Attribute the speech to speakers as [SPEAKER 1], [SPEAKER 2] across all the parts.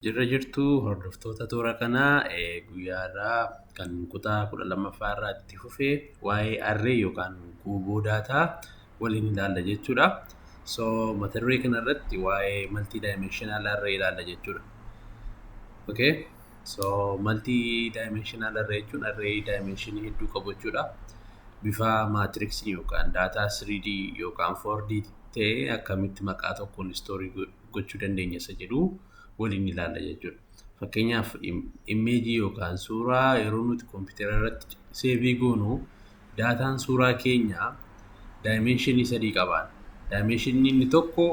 [SPEAKER 1] Jirra jirtuu hordoftoota toora kanaa guyyaarraa kan kutaa 12ffaarraa itti fufee waa'ee arree yookaan guuboo daataa waliin ilaalla jechuudha. So mata duree kanarratti waa'ee multi-dimensional array ilaalla jechuudha. Okay. So multi-dimensional array jechuun array dimensionii hedduu qabu jechuudha. Bifa maatiriksi yookaan daataa 3D yookaan 4D ta'ee akkamitti maqaa tokkoon istoorii gochuu dandeenya isa jedhu waliin ilaalla jechuudha. Fakkeenyaaf imeejii yookaan suuraa yeroo nuti kompiitara irratti seevii goonu daataan suuraa keenyaa daayimeenshinii 3 qabaata. Daayimeenshinii inni tokko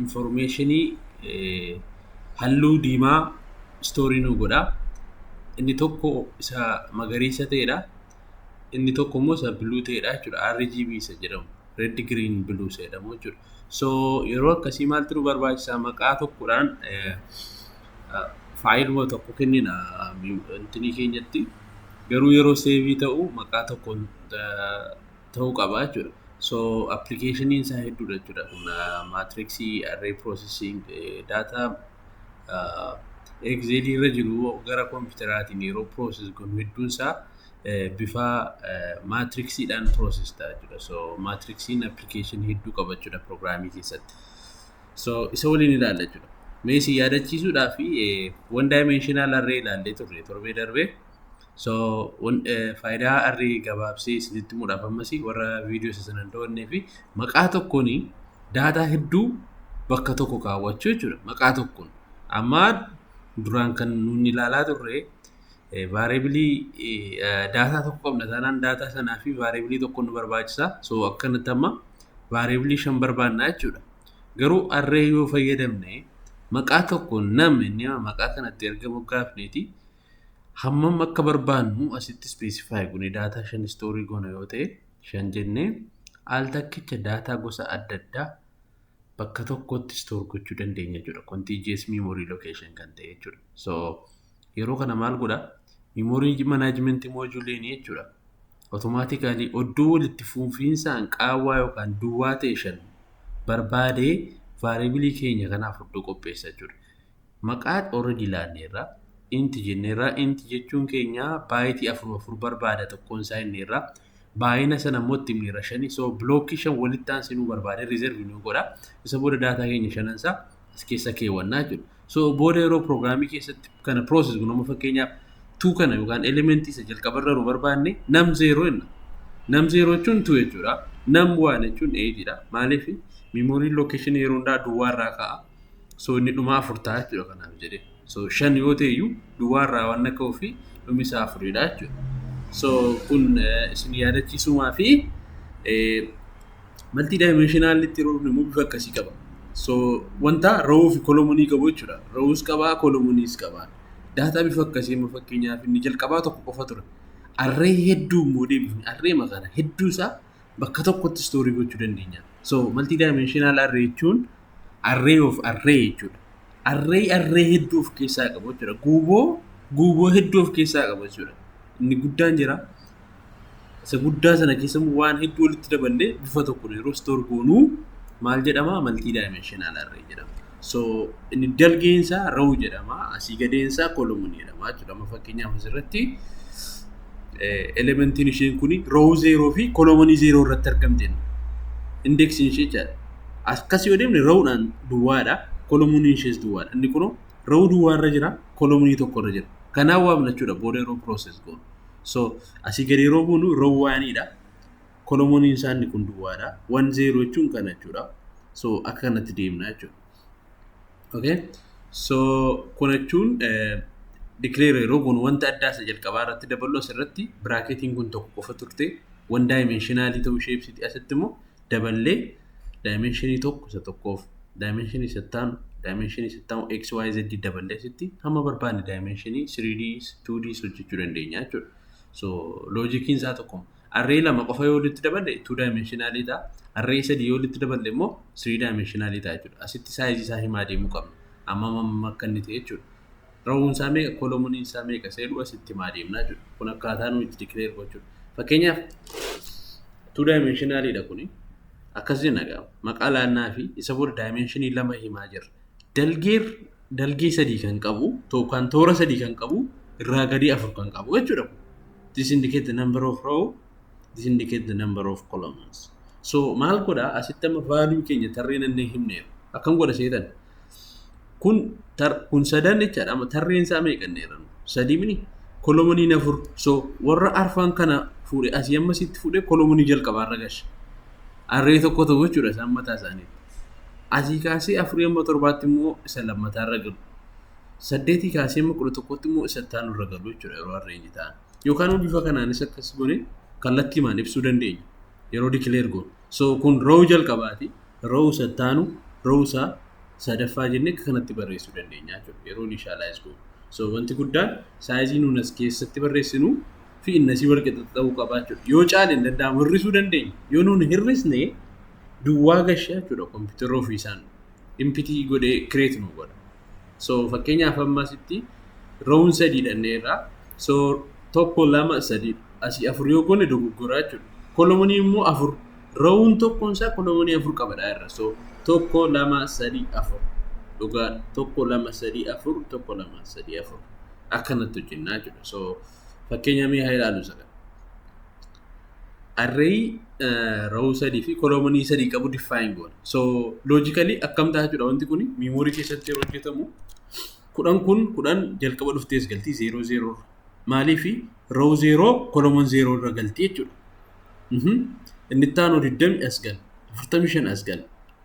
[SPEAKER 1] infoormeeshinii halluu diimaa istoorii nu godha. Inni tokko isa magariisa ta'edha. Inni tokko immoo isa biluu ta'edha jechuudha. RGB isa jedhamu. Red green blue isa jedhamu jechuudha. So yeroo akkasii maaltu nu barbaachisaa maqaa tokkodhaan faayiluma tokko kennina intinii keenyatti garuu yeroo seevii ta'u maqaa tokkoon ta'uu qaba jechuudha. So applicationin isaa hedduudha jechuudha. Kun maatiriksi array processing data Excel irra jiru gara kompiitaraatiin yeroo process goonu hedduun isaa bifa maatriksiidhaan process ta'a jechuudha. So maatriksiin application hedduu qaba jechuudha programmii keessatti. So isa waliin ilaalla jechuudha. Meesii yaadachiisuudhaa fi one dimensional array ilaallee turre torbee darbee. So faayidaa array gabaabsee isinitti himuudhaaf ammas warra viidiyoo isa sana hin daawwannee fi maqaa tokkoon daataa hedduu bakka tokko kaawwachuu jechuudha. Maqaa tokkoon amma duraan kan nuti ilaalaa turre variably daataa tokko qabna taanaan daataa sanaa fi variably tokko nu barbaachisa. So akkanatti amma variably 5 barbaanna jechuudha. Garuu array yoo fayyadamne maqaa tokkoon namni maqaa kanatti erga moggaafneeti hammam akka barbaannu asitti specify gune daataa 5 story goona yoo ta'e 5 jennee al takkicha daataa gosa adda addaa bakka tokkotti store gochuu dandeenya jechuudha. Contiguous memory location kan ta'e jechuudha. So yeroo kana maal godha memory management module ni jechuudha. Automatically oddoo walitti fuunfiinsaan qaawwaa yookaan duwwaa ta'e 5 barbaadee variably keenya kanaaf oddoo qopheessa jechuudha. Maqaa already ilaanneerra int jenneerra int jechuun keenya baayitii 4 barbaada tokkoon isaa inneerra baay'ina sana immoo itti himneerra 5. So blockii 5 walitti aansinuu barbaade reserve nu godha. Isa booda daataa keenya 5 isaa as keessa keewwannaa jechuudha. So booda yeroo programmii keessatti kana process gunuma fakkeenyaaf 2 kana yookaan elementii isa jalqabarra nu barbaanne num 0 jenna. Num 0 jechuun 2 jechuudha. Num 1 jechuun 8 dha. Maaliif memory location yeroo hundaa duwwaarraa ka'a. So inni dhuma 4 ta'a jechuudha kanaaf jedhee. So 5 yoo ta'eyyuu duwwaarraa waan akka ofii dhumi isaa 4 dha jechuudha. So kun isin yaadachiisumaa fi multi-dimensional itti yeroo dhufne bifa akkasii qaba. So wanta row fi column qabu jechuudha. Rows qaba, columns qaba. Daataa bifa akkasii fakkeenyaaf inni jalqabaa tokko qofa ture. Array hedduu immoo deebifne array maqaa hedduu isaa bakka tokkotti story gochuu dandeenya. So multi-dimensional array jechuun array of array jechuudha. Array hedduu of keessaa qabu jechuudha. Guuboo hedduu of keessaa qabu jechuudha. Inni guddaan jira. Isa guddaa sana keessa waan hedduu walitti daballee bifa tokkoon yeroo store goonuu maal jedhama multi-dimensional array jedhama. So inni dalgeensaa row jedhama. Asii gadeensaa column jedhama jechuudha. Fakkeenyaaf asirratti elementiin isheen kuni row 0 fi column 0 irratti argamte. Indexin ishee jechuudha. Akkasii yoo deemne rowdhaan duwwaadha. Column ishees duwwaadha. Inni kun row duwwaarra jira, column tokkorra jira. Kanaaf waamna jechuudha booda yeroo process goonu. So asii gadi yeroo buunu row 1 dha. Column isaa inni kun duwwaadha. 1 0 jechuun kana jechuudha. So akka kanatti deemna jechuudha. Okay? So kun jechuun declare yeroo goonu wanta addaa isa jalqabaa irratti dabaluu asirratti bracketiin kun tokko qofa turte one dimensionalii ta'uu ishee ibsiti. Asitti immoo daballee dimensionii tokko isa tokkoof dimensionii sattaanu XYZ daballee asitti hamma barbaanne dimensionii 3D 2D hojjechuu dandeenya jechuudha. So loojikiin isaa tokko array lama qofa yoo walitti daballe 2 dimensionalii ta'a. Array sadii yoo walitti daballe immoo 3 dimensionalii ta'a jechuudha. Asitti size isaa himaa deemuu qabna. Amma akka inni ta'e jechuudha. Rowun isaa meeqa column isaa meeqa seeduu asitti himaa deemna jechuudha. Kun akkaataa nuti itti declare gochuudha. Fakkeenyaaf 2 dimensionalii dha kuni. Akkas jenna maqaa laannaa fi isa booda dimensionii lama himaa jirra. Dalgeer dalgee sadii kan qabu yookaan toora sadii kan qabu irraa gadii afur kan qabu jechuudha. This indicate the number of row, this indicate the number of columns. So maal godha asitti amma value keenya tarreen inni himneera. Akkam godha seetan. Kun sadan jechaadha amma tarreen isaa meeqanneera. Sadii mini kolomonii afur. So warra arfan kana fuudhee asii amma sitti fuudhee kolomonii jalqabaarra gasha. Arree tokko ta'u jechuudha isaan mataa isaanii. Asii kaasee afurii amma torbaatti immoo isa lammataarra galu. Saddeetii kaasee amma 11tti immoo isa taanurra galu jechuudha yeroo arreenyi ta'an. Yookaan bifa kanaanis akkas goone kallattii maan ibsuu dandeenya. Yeroo declare goonu. So kun row jalqabaati. Row isa taanu, row isaa sadaffaa jennee kanatti barreessuu dandeenya jechuudha. Yeroo initialize goonu. So wanti guddaan saayizii nuun as keessatti barreessinu fi innasii wal qixa ta'uu qabaa jechuudha. Yoo caale hin danda'amu hir'isuu dandeenya. Yoo nuun hir'isne duwwaa gashaa jechuudha kompiitara ofiisaan impitii godhee create nu godha. So fakkeenyaaf ammasitti row sadii dhanneerraa. So tokko lama sadii asii afur yoo goone dogoggoraa jechuudha. Kolomonii immoo afur. Row tokkoon isaa kolomonii afur qabadha irra. So tokko lama sadii afur. Dhugaa tokko lama sadii afur tokko lama sadii afur. Akkanatti hojjennaa jechuudha. So fakkeenya mee haa ilaallu sagan. Array row sadii fi kolomonii sadii qabu define goona. So logically akkam ta'a jechuudha wanti kun memory keessatti yeroo hojjetamu kudhan jalqaba dhuftees galtii 00 maaliifi row 0 kolomon 0 irra galtii jechuudha. Inni taanu 20 as gal 45 as gal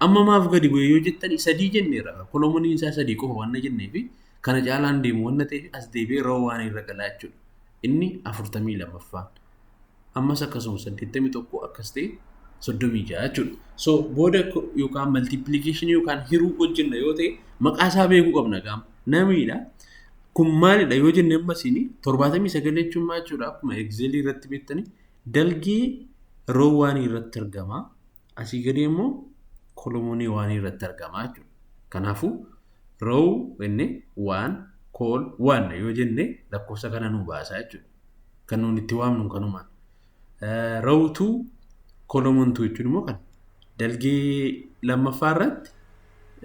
[SPEAKER 1] amma maaf gadi bu'ee yoo jettani sadii jenneera kolomoniin isaa sadii qofa waan jenneefi kana caalaan deemu waan ta'eef as deebi'ee row waan irra galaa jechuudha. Inni 42ffaan ammas akkasuma 81 akkas ta'e 36 jechuudha. So booda yookaan multiplication yookaan hiruu hojjenna yoo ta'e maqaa isaa beekuu qabna gaama. Namiidha. Kun maalidha yoo jenne ammasiin 79 jechuun maal jechuudha akkuma Excel irratti beektani dalgee row waan irratti argama. Asii gadi immoo kolomonii waan irratti argama jechuudha. Kanaafuu row inni 1 col 1 yoo jenne lakkoofsa kana nu baasa jechuudha. Kan nuti itti waamnu kanumaan. Row 2 kolomon 2 jechuun immoo kan dalgee lammaffaa irratti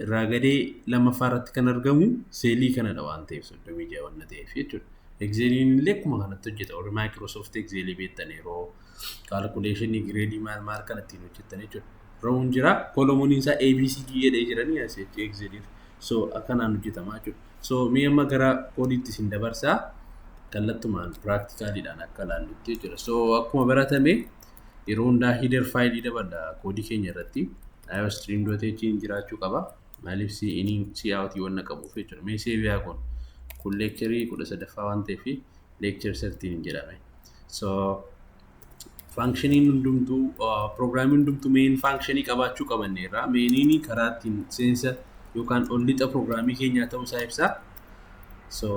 [SPEAKER 1] irraa gadee lammaffaa irratti kan argamu seelii kanadha waan ta'eef 36 waan ta'eef jechuudha. Exceliin illee akkuma kanatti hojjeta. Warri Microsoft Excel beektan yeroo calculation grade maal kan ittiin hojjetan jechuudha. Row jira kolomoniin isaa ABCD jedhee jiranii as Excel. So akkanaan hojjetamaa jechuudha. So mee amma gara koodiitti isin dabarsaa kallattumaan practicalidhaan akka ilaallutti jechuudha. So akkuma baratame yeroo hundaa header file dabala koodii keenya irratti iostream.h jiraachuu qaba. Maaliif si out waan qabuuf jechuudha. Mee save yaa kun lecture 13ffaa waan ta'eef lecture 13 jedhame. So functioning hundumtuu programming hundumtuu main functionii qabaachuu qabanneerra. Mainiin karaa ittiin seensa yookaan ollixa programmii keenyaa ta'uu isaa ibsa. So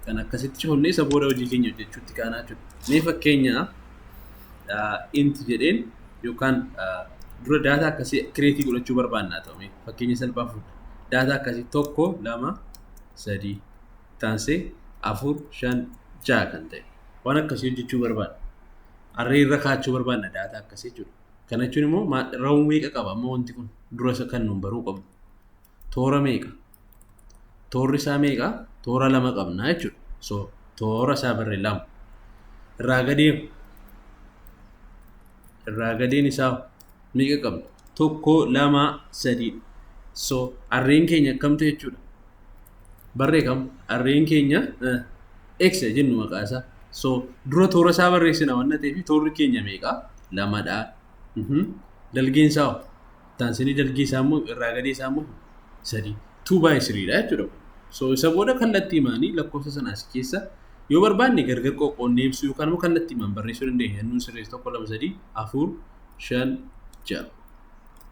[SPEAKER 1] kan akkasitti honnee isa booda hojii keenya hojjechuutti kaanaa jechuudha. Mee fakkeenya int jedheen yookaan dura data akkasii create godhachuu barbaannaa ta'u fakkeenya salphaa fuudha. Data akkasii 1 2 3 taansee 4 5 6 kan ta'e waan akkasii hojjechuu barbaanna. Array irra kaachuu barbaanna data akkasii jechuudha. Kana jechuun immoo row meeqa qaba amma wanti kun dura isa kan nuun baruu qabnu. Toora meeqa? Toorri isaa meeqa? Toora 2 qabna jechuudha. So toora isaa barree 2. Irraa gadeen isaa meeqa qabna? 1 2 3. So arreen keenya akkam ta'e jechuudha. Barree kam? Arreen keenya x jennu maqaa isaa. So dura toora isaa barreessina waan ta'eef toorri keenya meeqa? 2dha. Dalgeen isaa taansanii dalgee isaa immoo irraa gadee isaa immoo 3. 2/3 dha jechuudha. So isa booda kallattii maanii lakkoofsa sanaas keessa yoo barbaanne gargar qoqqoonnee ibsuu yookaan immoo kallattii maan barreessuu dandeenya. Nuun sirreessa 1 2 3 4 5 6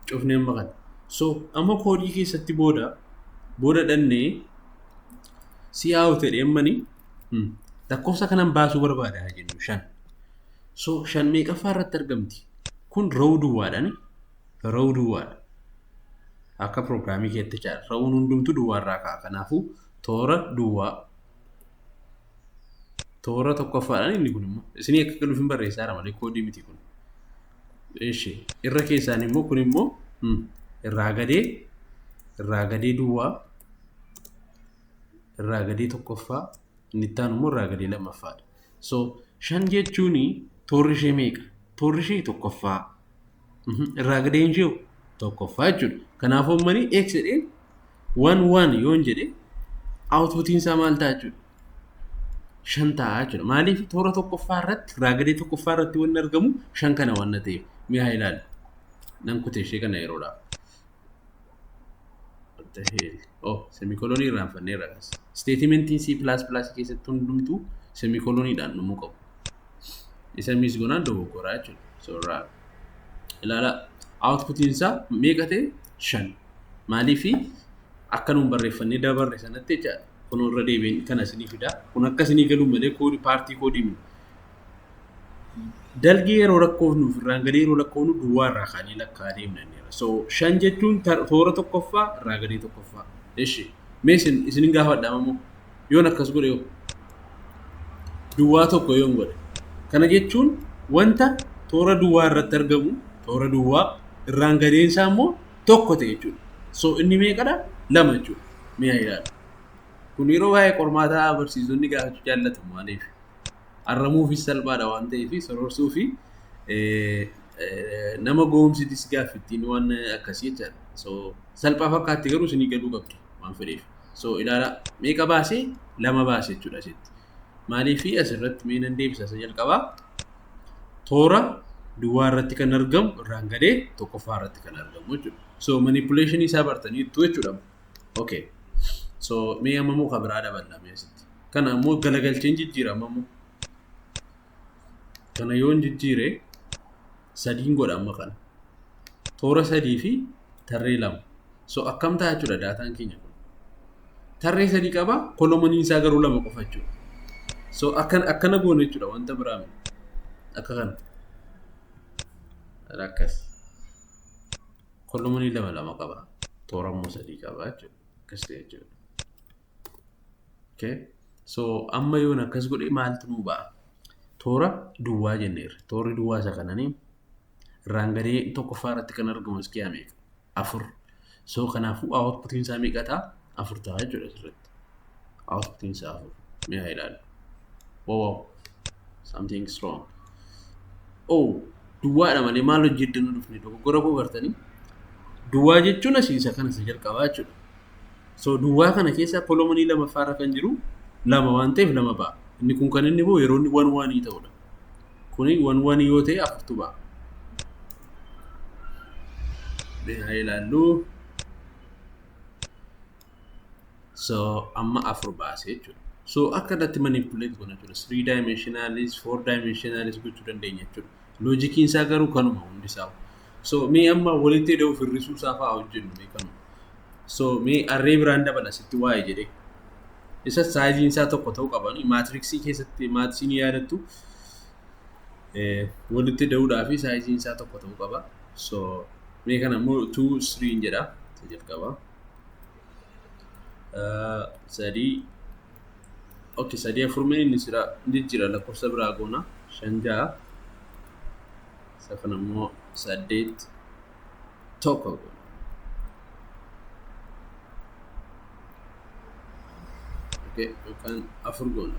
[SPEAKER 1] cufnee amma kana. So amma koodii keessatti booda dhannee si out jedhee ammani lakkoofsa kanan baasuu barbaada jennu 5. So 5 meeqaffaa irratti argamti? Kun row duwwaadhaani. Row duwwaadha. Akka programmii keetti caala. Rowun hundumtu duwwaarraa ka'a. Kanaafuu toora duwwaa. Toora tokkoffaadhaan inni kun immoo isinii akka galuuf hin barreessaara malee koodii miti kun. Eeshi irra keessaan immoo kun immoo irraa gadee duwwaa irraa gadee tokkoffaa inni itti aanu immoo irraa gadee lammaffaadha. So 5 jechuun toorri ishee meeqa? Toorri ishee tokkoffaa. Irraa gadeen ishee tokkoffaa jechuudha. Kanaafuu uummanni x jedheen 1 yoon jedhe outputiin isaa maal ta'a jechuudha? 5 ta'a jechuudha. Maaliif toora tokkoffaa irratti irraa gadee tokkoffaa irratti wanni argamu 5 kana waan ta'eef mi'a ilaali. Nan kutee ishee kana yeroodhaaf. Semikolonii irraanfanneerra as. Statementiin C++ keessatti hundumtuu semikoloniidhaan dhumuu qabu. Isa miis gonaan dogoggoraa jechuudha. So irraa ilaala outputiin isaa meeqa ta'e 5. Maaliif akka nuun barreeffannee dabarre sanatti jechaadha. Kun irra deebiin kana isinii fidaa. Kun akka isinii galuu malee koodii paartii koodii miti. Dalgii yeroo lakkoofnuuf irraan gadee yeroo lakkoofnu duwwaa irraa kaanii lakkaa deemnanneera. So 5 jechuun toora tokkoffaa irraa gadee tokkoffaa. Eshi mee isin gaafadhaa ammoo yoon akkas godhe yoo duwwaa tokko yoon godhe. Kana jechuun wanta toora duwwaa irratti argamu toora duwwaa irraan gadeen isaa immoo tokko ta'e jechuudha. So inni meeqadha? 2 jechuudha. Mee ilaala. Kun yeroo baay'ee qormaataa barsiisonni gaafachuu jaallatamu maaliif? Arramuufis salphaadha waan ta'eef sororsuu fi nama goomsitis gaaffittiin waan akkasii jechaadha. So salphaa fakkaatti garuu isinii galuu qabdu waan fedheef. So ilaala meeqa baasee 2 baasee jechuudha asitti. Maaliif asirratti mee nan deebisa isa jalqabaa toora duwwaa irratti kan argamu irraan gadee tokkoffaa irratti kan argamu jechuudha. So manipulation isaa bartanii ittuu jechuudha. Okay. So mee ammoo kan biraa daballame asitti. Kana ammoo galagalcheen jijjiirama ammoo. Kana yoon jijjiire 3 godha amma kana. Toora 3 fi tarree 2. So akkam ta'a jechuudha daataan keenya kun. Tarree 3 qaba, kolomoniin isaa garuu 2 qofa jechuudha. So akkana goone jechuudha wanta biraa miti. Akka kana. Rakkas. Kolomonii 2 qaba. Toora immoo 3 qaba jechuudha. Akkas ta'e jechuudha. Okay. So amma yoon akkas godhe maaltu nuu ba'a? Toora duwwaa jenneerra. Toorri duwwaa isa kananii irraan gadee tokkoffaa irratti kan argamu iskiyaa meeqa? 4. So kanaafuu outputiin isaa meeqa ta'a? 4 ta'a jechuudha asirratti. Outputiin isaa 4. Mee haa ilaalu. Wow. Something's wrong. Duwwaadha malee maal hojjeddanu dhufne dogoggora koo gartanii? Duwwaa jechuun asiisa kana isa jalqabaa jechuudha. So duwwaa kana keessa kolomonii 2ffaa irra kan jiru 2 waan ta'eef 2 ba'a. Inni kun kan inni boo yeroo inni 1 ta'udha. Kuni 1 yoo ta'e 4 ba'a. Haa ilaallu. So amma 4 baasee jechuudha. So akkanatti manipulate goona jechuudha. 3 dimensionalis 4 dimensionalis gochuu dandeenya jechuudha. Loojikiin isaa garuu kanuma hundi isaa. So mee amma walitti hidhuu firrisuu isaa fa'aa hojjennu mee kanuma. So mee arree biraan dabala sitti waa'ee jedhee. Isa saayiziin isaa tokko ta'uu qaban maatriksii keessatti maatsiin yaadattu walitti hidhuudhaa fi saayiziin isaa tokko ta'uu qaba. So mee kana immoo 2 3 jedha isa jalqaba. 3 okay 3 4 mee inni jira lakkoofsa biraa goona 5 6 isa kana immoo 8 tokko goona. Okay, you can afford.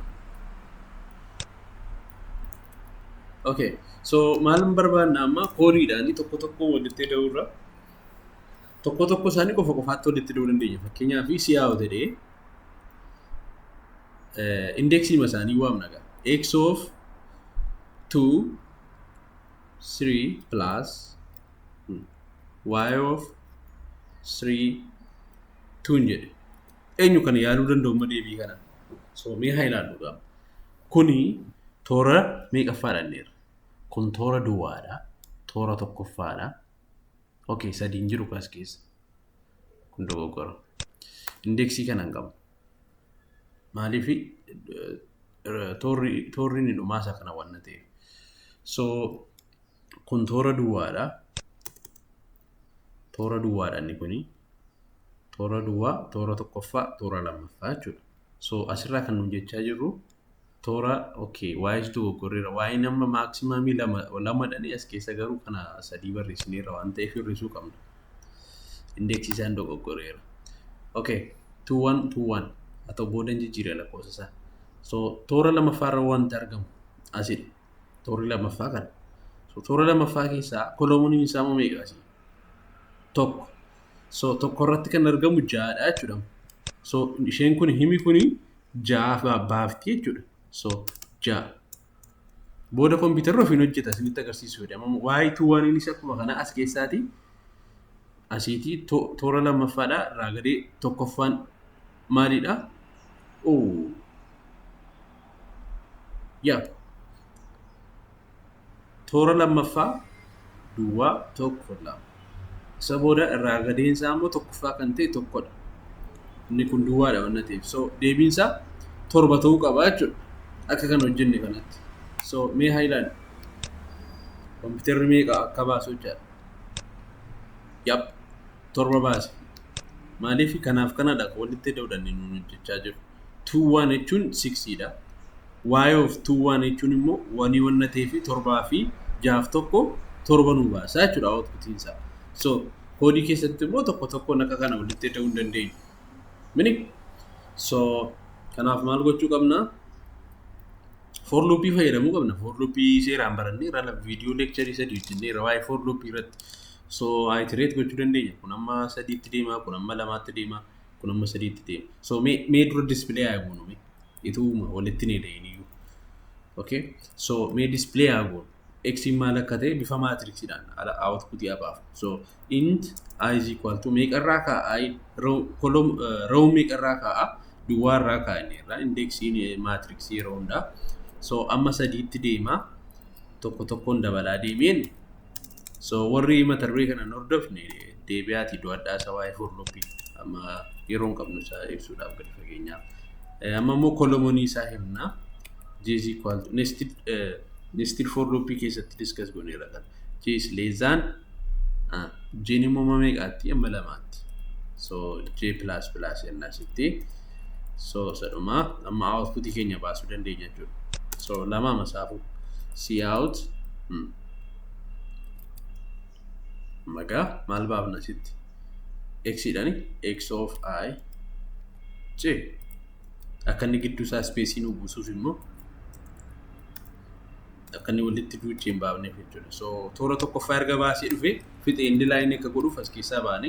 [SPEAKER 1] Okay, so malam barbaadna amma koodiidhaan tokko walitti hidhuurra tokko isaanii qofaatti walitti hidhuu dandeenya. Fakkeenyaaf si'aa ta'ee indeksii isaanii waamna gaa x of 2 3 plus y of 3 2 jedhe. Eenyu kan yaaluu danda'u deebii kana. So mee haa ilaalluudha. Kuni toora meeqaffaadhaan dheera. Kun toora duwwaadha. Toora tokkoffaadha. Okay, 3 jiru as keessa. Kun dogoggora. Indeksii kana hin qabu. Maaliif toorri inni dhumaasa kana waan ta'eef. So kun toora duwwaadha. Toora duwwaadha inni kuni. Toora duwwaa, toora tokkoffaa, toora lammaffaa jechuudha. So asirraa kan nuti jechaa jirru toora okay, y dogoggorreera. Y nama maaksimaamii 2 as keessa garuu kana 3 barreessineerra waan ta'eef hir'isuu qabna. Indeksii isaan dogoggorreera. Okay, 2 1 2 1. atau booda jijjiiree lakkoofsa isaa. So toora lamaffaarra wanti argamu asidha. Toorri lamaffaa kana. So toora lamaffaa keessaa koloomuniin isaa moo meeqa asii? Tokko. So tokko irratti kan argamu ja'adha jechuudha. So isheen kun himi kuni ja'a baafti jechuudha. So ja'a. Booda kompiitarri ofiin hojjeta isinitti agarsiisuudha. Waayituu waan inni akkuma kana as keessaati. Asiitii toora lammaffaadha irraa gadee tokkoffaan maalidha? Yaa toora lammaffaa duwwaa tokko lama. Isa booda irraa gadeen isaa immoo tokkoffaa kan ta'e tokkodha. Inni kun duwwaadha waan ta'eef. So deebiin isaa torba ta'uu qaba jechuudha. Akka kan hojjenne kanatti. So mee haa ilaallu. Kompiitarri meeqa akka baasu jechaadha. Yap torba baase. Maaliif kanaaf kanadha walitti ta'uudhaan nuun hojjechaa jiru. 2 jechuun 6dha. Y of 2 jechuun immoo wanii wanna ta'eefi torbaa fi jaaf tokko torba nu baasa jechuudha outputiin isaa. So koodii keessatti immoo tokko tokkoon akka kana walitti ta'uu hin dandeenyu. Mini so kanaaf maal gochuu qabna? For loopii fayyadamuu qabna. For loopii seeraan barannee irra viidiyoo leekcharii sadii hojjennee irra waa'ee for loopii irratti. So iterate gochuu dandeenya. Kun amma 3tti deema, kun amma 2tti deema, kun amma 3tti deema. So mee dura display haa goonu. Ituma walitti ni deeniyu. Okay? So mee display haa goonu. X maal akka ta'e bifa maatriksiidhaan output yabaaf. So int I is equal to meeqa irraa kaa'a row meeqa irraa kaa'a duwwaa irraa kaa'anneerra indeksiin maatriksii yeroo hundaa. So amma 3tti deema tokko tokkoon dabalaa deemeen. So warri mata duree kana hordofne deebi'aatii do'adhaa isa waa'ee for loopii amma yeroo hin qabnu isaa ibsuudhaaf gadi fageenyaaf. Amma immoo kolomonii isaa himna. J is equal to nested for loopii keessatti discuss gooneerra kan. J is less than J ni immoo meeqaatti amma 2tti. So J plus plus jennaa sitti. So sadhuma amma outputii keenya baasuu dandeenya jechuudha. So lama masaafu C out magaa maal baafna sitti? X idhani X of I J akka inni gidduu isaa space nu buusuuf immoo akka inni walitti duucheen baafneef jechuudha. So toora tokkoffaa erga baasee dhufe fixe indi line akka godhuuf as keessaa baane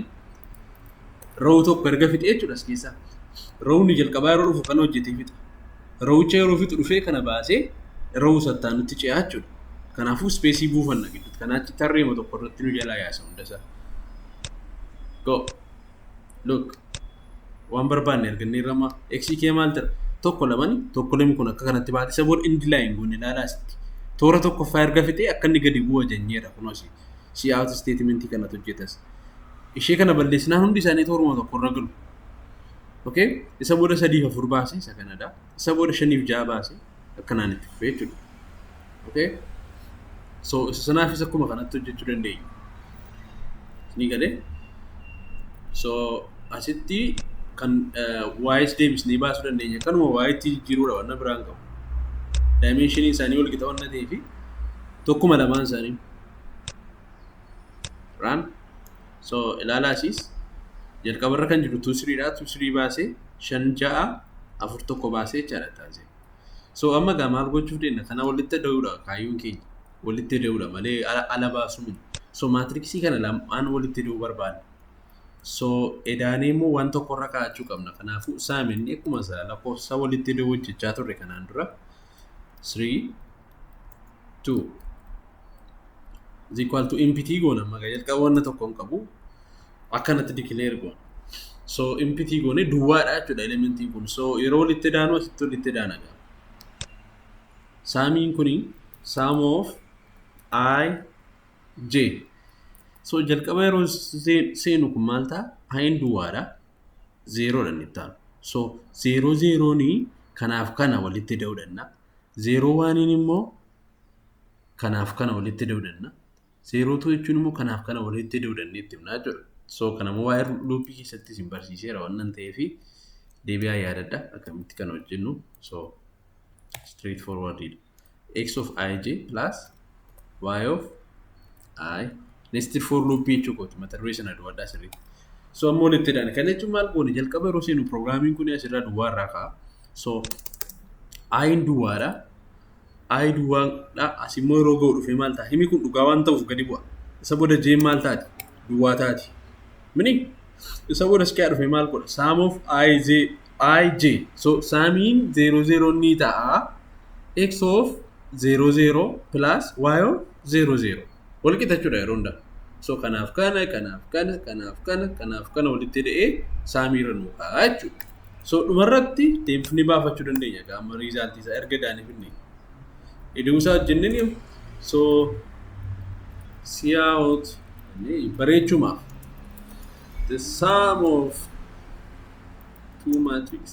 [SPEAKER 1] row tokko erga fixe jechuudha as keessaa. Row ni jalqabaa yeroo dhufu kan hojjetee fixa. Rowicha yeroo fixu dhufee kana baasee row sattaan nutti ce'aa jechuudha. Kanaafuu space buufanna gidduutti. Kanaachi tarreema tokko irratti nu jalaa yaasa hundasaa. Go. Look. Waan barbaanne argannee irrama X kee maal ta'a? Tokko lamani tokko lami kun akka kanatti baate isa booda indi line goone ilaalaa asitti. Toora tokkoffaa erga fixee akka inni gadi bu'a jenneera kunuunsi. C out statementii kanatu hojjetas. Ishee kana balleessinaan hundi isaanii tooruma tokko irra galu. Okay? Isa booda 3 4 baase isa kanadha. Isa booda 5 6 baase akkanaan itti fufee jechuudha. Okay? So sanaaf isa akkuma kanatti hojjechuu dandeenya. Ni galee? So asitti kan Y's deebisnee baasuu dandeenya. Kanuma Y'itti jijjiiruudha waan biraan qabu. Dimension isaanii wal qixa waan ta'eef tokkuma lamaan isaanii. Run. So ilaalaasis jalqabarra kan jiru 2 3 dha. 2 3 baasee 5 6 4 1 baasee jechaadha taasise. So amma gaa maal gochuuf deemna? Kana walitti da'uudha kaayyoon keenya. Walitti da'uudha malee ala baasuu miti. So maatriksii kana lamaan walitti da'uu barbaadna. So edaanee immoo waan tokko irra kaa'achuu qabna. Kanaafuu saaminni akkuma isaa lakkoofsa walitti da'uu hojjechaa turre kanaan dura 3 2 is equal to empty goona maga jalqaba wanna tokko hin qabu akkanatti declare goona. So empty goone duwwaadha jechuudha elementiin kun. So yeroo walitti daanu asitti walitti daanaga. Saamiin kuni sum of I J. So jalqaba yeroo seenu kun maal ta'a? I'n duwwaadha 0 dha inni taanu. So 0 0 ni kanaaf kana walitti da'uu danda'a. 0 1 immoo kanaaf kana walitti da'uu danda'a. 0 2 jechuun immoo kanaaf kana walitti da'uu dandeetti himnaa jechuudha. So kanammoo waa'ee loopii keessatti isin barsiiseera waan ta'eef deebi'aa yaadadha akkamitti kana hojjennu. So straightforward. X of ij plus y of I nested for loop jechuudha mata duree sana duwwaadhaa sirriitti. So ammoo walitti hidhan. Kana jechuun maal goone jalqaba yeroo seenu piroograamiin kun asirraa duwwaa irraa ka'a. So ayin duwwaadha. Ayi duwwaadha asimmoo yeroo ga'u dhufee maal ta'a? Himi kun dhugaa waan ta'uuf gadi bu'a. Isa booda jeen maal taati? Duwwaa taati. Mini isa booda sikaa dhufee maal godha? Sum of ij. So samiin 00 ni ta'a. X of 00 plus y of 00. Wal qixachuudha yeroo hundaa. So kanaaf kana walitti hidhee saamiirra nu ka'a jechuudha. So dhumarratti deemfni baafachuu dandeenya gaama riizaaltii isaa erga daaniif inni. Iduu isaa jenneen so see out bareechumaaf the sum of two matrix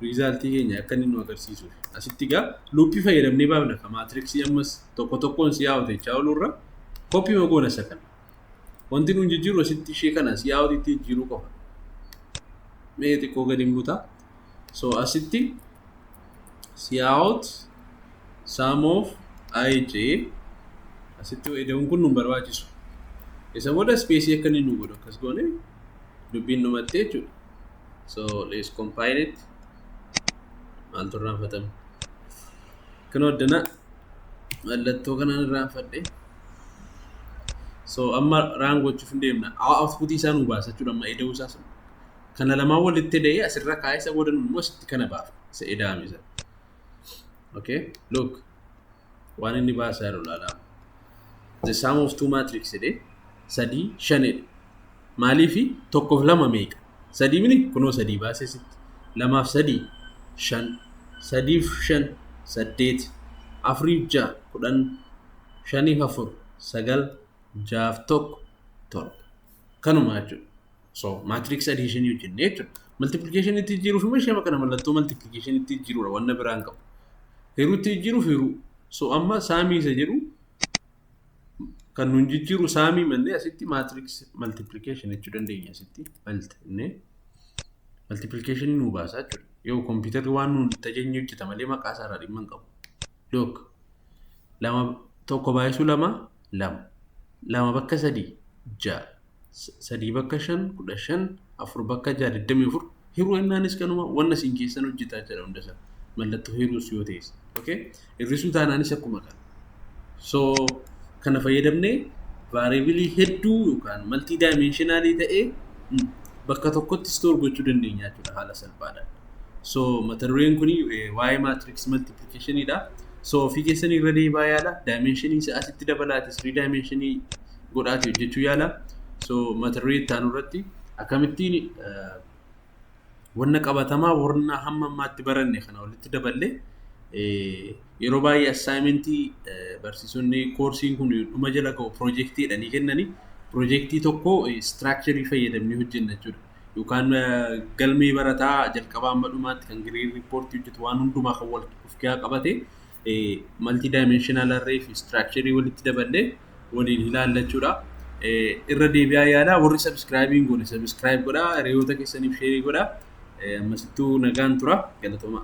[SPEAKER 1] riizaaltii keenya akka inni nu agarsiisuuf asitti gaa luuppii fayyadamnee baafna ka maatriksii ammas tokkoon see out jechaa oolurra koppii magoona isa kana wanti nuun jijjiiru asitti ishee kana see out itti jijjiiruu qofa mee xiqqoo gadi butaa so asitti see out sum of ij asitti iddoon kun nu barbaachisu isa booda space akka inni nu godhu akkas goone dubbiin numatti jechuudha so let's compile it maaltu irraanfatame kan waddana mallattoo kanaan irraanfadhe so amma raan gochuuf hin deemna output isaa nu baasa jechuudha amma ida'uu isaa sun kana lamaan walitti hidhee asirra kaa'ee isa booda immoo asitti kana baafna isa ida'ame isa okay look waan inni baasaa jiru ilaalaa the sum of two matrix jedhee 3 5 maaliifi tokkoof lama meeqa 3 mini kunoo 3 baasee sitti 2 fi 3 5 3 fi 5 8 4 fi 6 10 5 fi 4 9 6 fi 1 7 kanuma jechuudha so matrix addition hojjennee jechuudha multiplication itti jiruuf immoo ishee makana mallattoo multiplication itti jiruudha wanna biraan qabu hiruu itti jiruuf hiruu so amma saamii isa jedhu kan nuun jijjiiru saamii mannee asitti matrix multiplication jechuu dandeenya asitti multiplication nu baasaa jechuudha yoo kompiitarri waan nuun tajaajilu hojjeta malee maqaa isaa irraa dhimma hin qabu look lama tokko baay'isuu lama bakka 3 6 3 bakka 5 15 4 bakka 6 24 hiruu innaanis kanuma wanna siin keessan hojjetaa jira hunda isaa mallattoo hiruus yoo ta'es okay irrisuu taanaanis akkuma kana so kana fayyadamnee variable hedduu yookaan multi dimensionalii ta'ee bakka tokkotti store gochuu dandeenya jechuudha haala salphaadhaan so mata dureen kuni waa'ee matrix multiplication dha so ofii keessan irra deebaa yaala dimensionii isa asitti dabalaate 3 dimensionii godhaate hojjechuu yaala so mata duree taanu irratti akkamittiin wanna qabatamaa warna hamma ammaatti baranne kana walitti daballee yeroo baay'ee assignmentii barsiisonni koorsiin kun dhuma jala ga'u projectii dhanii kennani projectii tokko structure fayyadamnee hojjenna jechuudha yookaan galmee barataa jalqabaa amma dhumaatti kan grade report hojjetu waan hundumaa kan wal of keessaa qabate multi dimensional array fi structure walitti daballee waliin ilaallachuudha irra deebi'aa yaala warri subscribing godhe subscribe godhaa hiriyoota keessaniif share godhaa ammasittuu nagaan tura galatoomaa